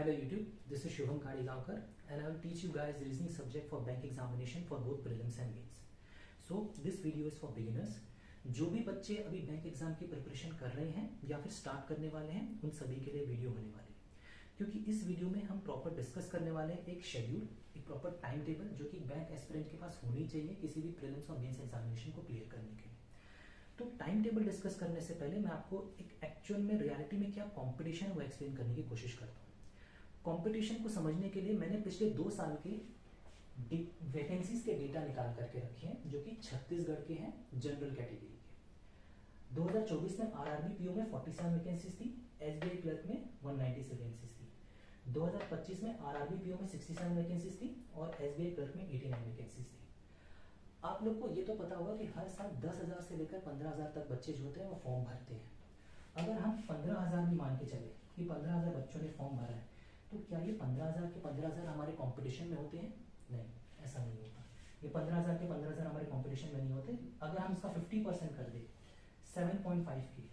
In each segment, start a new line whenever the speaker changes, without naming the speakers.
Hi there YouTube, this is Shubham Khadigaonkar and I will teach you guys reasoning subject for bank examination for both prelims and mains. So this video is for beginners. जो भी बच्चे अभी bank exam की preparation कर रहे हैं या फिर स्टार्ट करने वाले हैं उन सभी के लिए वीडियो होने वाली है, क्योंकि इस वीडियो में हम प्रॉपर डिस्कस करने वाले हैं एक शेड्यूल, एक प्रॉपर टाइम टेबल जो कि बैंक एस्पिरेंट के पास होनी चाहिए किसी भी प्रीलिम्स और मेंस एग्जामिनेशन को क्लियर करने के लिए। तो टाइम टेबल डिस्कस करने से पहले मैं आपको एक एक्चुअल में रियलिटी में क्या कंपटीशन है वो एक्सप्लेन करने की कोशिश करता हूँ। कंपटीशन को समझने के लिए मैंने पिछले 2 साल के वैकेंसीज के डेटा निकाल करके रखे हैं जो कि छत्तीसगढ़ के हैं जनरल कैटेगरी के। 2024 में आरआरबी पीओ में 47 वैकेंसीज थी, एसबीआई क्लर्क में 196 वैकेंसीज थी। 2025 में आरआरबी पीओ में 67 वैकेंसीज थी और एसबीआई क्लर्क में 89 वैकेंसीज थी। आप लोग को ये तो पता होगा कि हर साल 10,000 से लेकर 15,000 तक बच्चे जो होते हैं वो फॉर्म भरते हैं। अगर हम 15,000 भी मान के चले कि 15,000 बच्चों ने फॉर्म भरा है, तो क्या ये 15,000 के 15,000 हमारे कंपटीशन में होते हैं? नहीं, ऐसा नहीं होता। ये 15,000 के 15,000 हमारे कंपटीशन में नहीं होते। अगर हम इसका 50% कर दे 7.5 के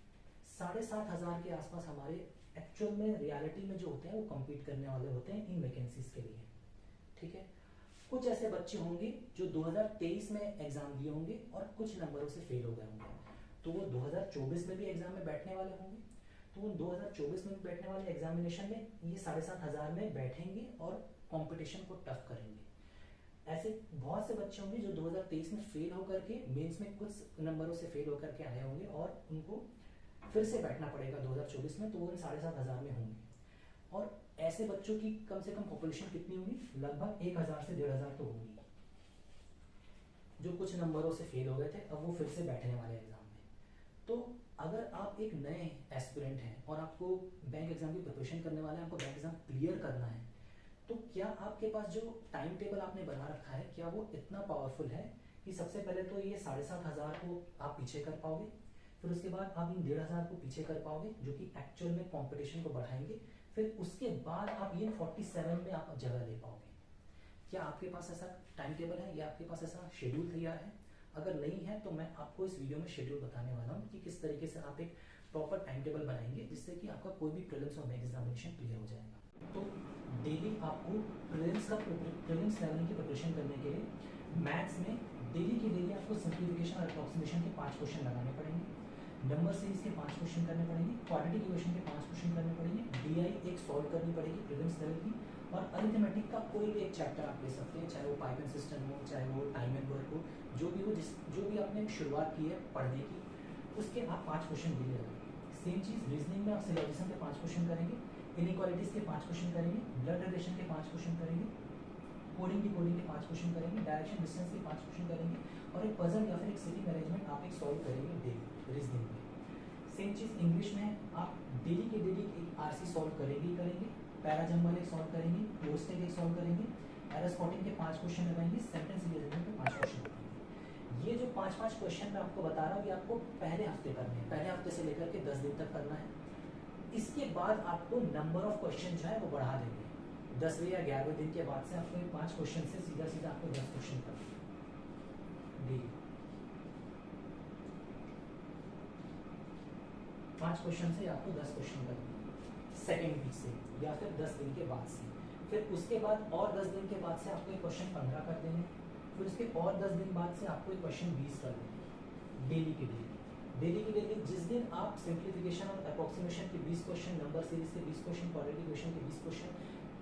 7,500 के आसपास हमारे एक्चुअल में रियलिटी में जो होते हैं वो कम्पीट करने वाले होते हैं इन वैकेंसीज के लिए। ठीक है, कुछ ऐसे बच्चे होंगे जो 2023 में एग्जाम दिए होंगे और कुछ नंबरों से फेल हो गए होंगे, तो वो 2024 में भी एग्जाम में बैठने वाले होंगे। तो उन 2024 में बैठने वाले एग्जामिनेशन में ये 7,500 में बैठेंगे और कंपटीशन को टफ करेंगे। ऐसे बहुत से बच्चे होंगे जो 2023 में फेल होकर के मेंस में कुछ नंबरों से फेल होकर के आए होंगे और उनको फिर से बैठना पड़ेगा 2024 में, तो वो 7,500 में होंगे। और ऐसे बच्चों की कम से कम पॉपुलेशन कितनी होगी? लगभग 1,000 से 1,500 तो होगी, जो कुछ नंबरों से फेल हो गए थे, अब वो फिर से बैठने वाले एग्जाम में। तो अगर आप एक नए एस्पिरेंट हैं और आपको बैंक एग्जाम की प्रिपरेशन करने वाले हैं, आपको बैंक एग्जाम क्लियर करना है, तो क्या आपके पास जो टाइम टेबल आपने बना रखा है क्या वो इतना पावरफुल है कि सबसे पहले तो ये 7,500 को आप पीछे कर पाओगे, फिर उसके बाद आप इन 1,500 को पीछे कर पाओगे जो कि एक्चुअल में कंपटीशन को बढ़ाएंगे, फिर उसके बाद आप ये 47 में आप जगह ले पाओगे? क्या आपके पास ऐसा टाइम टेबल है या आपके पास ऐसा शेड्यूल तैयार है? अगर नहीं है तो मैं आपको इस वीडियो में शेड्यूल बताने वाला हूँ कि किस तरीके से आप एक प्रॉपर टाइम टेबल बनाएंगे जिससे कि आपका कोई भी प्रीलिम्स और मेंस एग्जामिनेशन क्लियर हो जाएगा। तो डेली आपको प्रीलिम्स लेवल की प्रिपरेशन करने के लिए मैथ्स में डेली की डेली आपको सिंप्लीफिकेशन और अप्रॉक्सीमेशन के 5 क्वेश्चन लगाने पड़ेंगे, नंबर सीरीज के 5 क्वेश्चन करने पड़ेंगे, क्वाड्रेटिक इक्वेशन के 5 क्वेश्चन करने पड़ेंगे, डीआई एक सॉल्व करनी पड़ेगी प्रीलिम्स लेवल की, और अरिथमेटिक का कोई भी एक चैप्टर आप ले सकते हैं, चाहे वो पाइथन सिस्टम हो, चाहे वो टाइम एंड वर्क हो, जो भी आपने शुरुआत की है पढ़ने की, उसके आप 5 क्वेश्चन डेली लगाएंगे। सेम चीज़ रीजनिंग में आप सिलोजिज्म के 5 क्वेश्चन करेंगे, इनइक्वालिटीज के 5 क्वेश्चन करेंगे, ब्लड रिलेशन के 5 क्वेश्चन करेंगे, कोडिंग डिकोडिंग के 5 क्वेश्चन करेंगे, डायरेक्शन डिस्टेंस के 5 क्वेश्चन करेंगे, और एक पजल या फिर एक सिटी मैनेजमेंट आप एक सॉल्व करेंगे डेली रीजनिंग में। सेम चीज़ इंग्लिश में आप डेली के डेली एक आरसी सॉल्व करेंगे ही करेंगे, पैराजम्बल एक सॉल्व करेंगे, क्लोजटेक एक सॉल्व करेंगे, एरोस्पॉटिंग के 5 क्वेश्चन लगाएंगे, सेंटेंस रीअरेंजमेंट के 5 क्वेश्चन लगाएंगे। ये जो 5-5 क्वेश्चन मैं आपको बता रहा हूँ ये आपको पहले हफ्ते करने हैं, पहले हफ्ते से लेकर के 10 दिन तक करना है। इसके बाद आपको नंबर ऑफ क्वेश्चन जो है वो बढ़ा देंगे, 10वें या 11वें दिन के बाद से आपको 5 क्वेश्चन से सीधा सीधा आपको 10 क्वेश्चन करना डेली। 5 क्वेश्चन से आपको 10 क्वेश्चन करना सेकेंड वीक से या फिर 10 दिन के बाद से, फिर उसके बाद और 10 दिन के बाद से आपको एक क्वेश्चन 15 कर देंगे, फिर उसके और 10 दिन बाद से आपको एक क्वेश्चन 20 कर देंगे डेली के डेली। जिस दिन आप सिंप्लीफिकेशन और अप्रॉक्सीमेशन के 20 क्वेश्चन, नंबर सीरीज के 20 क्वेश्चन, क्वाड्रेटिक इक्वेशन के 20 क्वेश्चन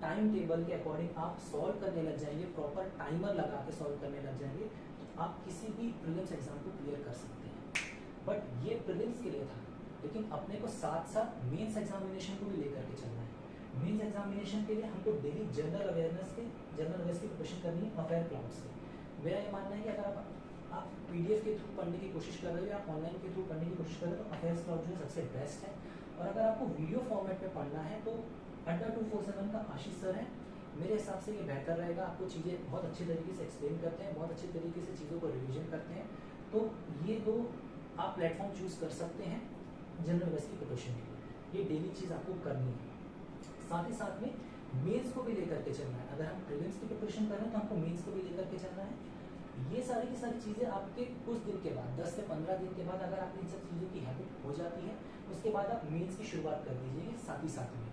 टाइम टेबल के अकॉर्डिंग आप सॉल्व करने लग जाएंगे, प्रॉपर टाइमर लगा के सॉल्व करने लग जाएंगे, तो आप किसी भी प्रीलिम्स एग्जाम को क्लियर कर सकते हैं। बट ये प्रीलिम्स के लिए था, लेकिन अपने को साथ साथ मेंस एग्जामिनेशन को भी लेकर के चलना है। मेंस एग्जामिनेशन के लिए हमको डेली जनरल अवेयरनेस की प्रिपरेशन करनी है अफेयर क्लाउड से। मेरा ये मानना है कि अगर आप पीडीएफ के थ्रू पढ़ने की कोशिश कर रहे हो या ऑनलाइन के थ्रू पढ़ने की कोशिश कर रहे हो तो अफेयर्स क्लाउड जो है सबसे बेस्ट है। और अगर आपको वीडियो फॉर्मेट में पढ़ना है तो अड्डा 247 का आशीष सर है, मेरे हिसाब से ये बेहतर रहेगा। आपको चीज़ें बहुत अच्छी तरीके से एक्सप्लेन करते हैं, बहुत अच्छे तरीके से चीज़ों को रिविजन करते हैं, तो ये 2 आप प्लेटफॉर्म चूज कर सकते हैं जनरल अवेयरनेस की प्रिपरेशन के लिए। ये डेली चीज़ आपको करनी है। साथ ही साथ में मेंस को भी लेकर के चलना है। अगर हम प्रीलिम्स की प्रिपरेशन कर रहे हैं तो हमको मेंस को भी लेकर के चलना है। ये सारी की सारी चीज़ें आपके कुछ दिन के बाद 10 से 15 दिन के बाद अगर आपकी इन सब चीज़ों की हैबिट हो जाती है, उसके बाद आप मेंस की शुरुआत कर दीजिए साथ ही साथ में।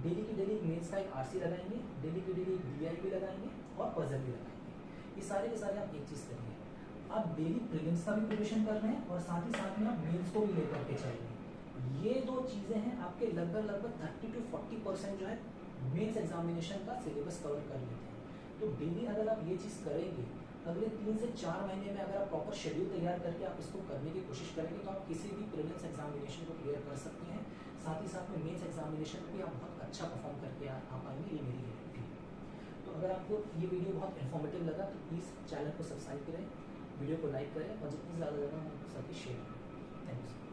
डेली की डेली मेंस का एक आरसी लगाएंगे, डेली की डेली एक वीआईपी लगाएंगे और पजल भी लगाएंगे। ये सारे के सारे आप एक चीज़ करेंगे, आप डेली प्रीलिम्स का भी प्रिपरेशन कर रहे हैं और साथ ही साथ में आप मेंस को भी लेकर के चल रहे हैं। ये दो चीज़ें हैं आपके लगभग 30 to 40% जो है मेंस एग्जामिनेशन का सिलेबस कवर कर लेते हैं। तो डेली अगर आप ये चीज़ करेंगे, अगले 3 से 4 महीने में अगर आप प्रॉपर शेड्यूल तैयार करके आप इसको करने की कोशिश करेंगे तो आप किसी भी प्रीलिम्स एग्जामिनेशन को क्लियर कर सकते हैं। साथ ही साथ में मेंस एग्जामिनेशन में भी आप बहुत अच्छा परफॉर्म करके आ पाएंगे, ये मेरी गारंटी है। तो अगर आपको ये वीडियो बहुत इन्फॉर्मेटिव लगा तो प्लीज़ चैनल को सब्सक्राइब करें, वीडियो को लाइक करें और जितनी ज़्यादा हो सबके शेयर करें। Thank you.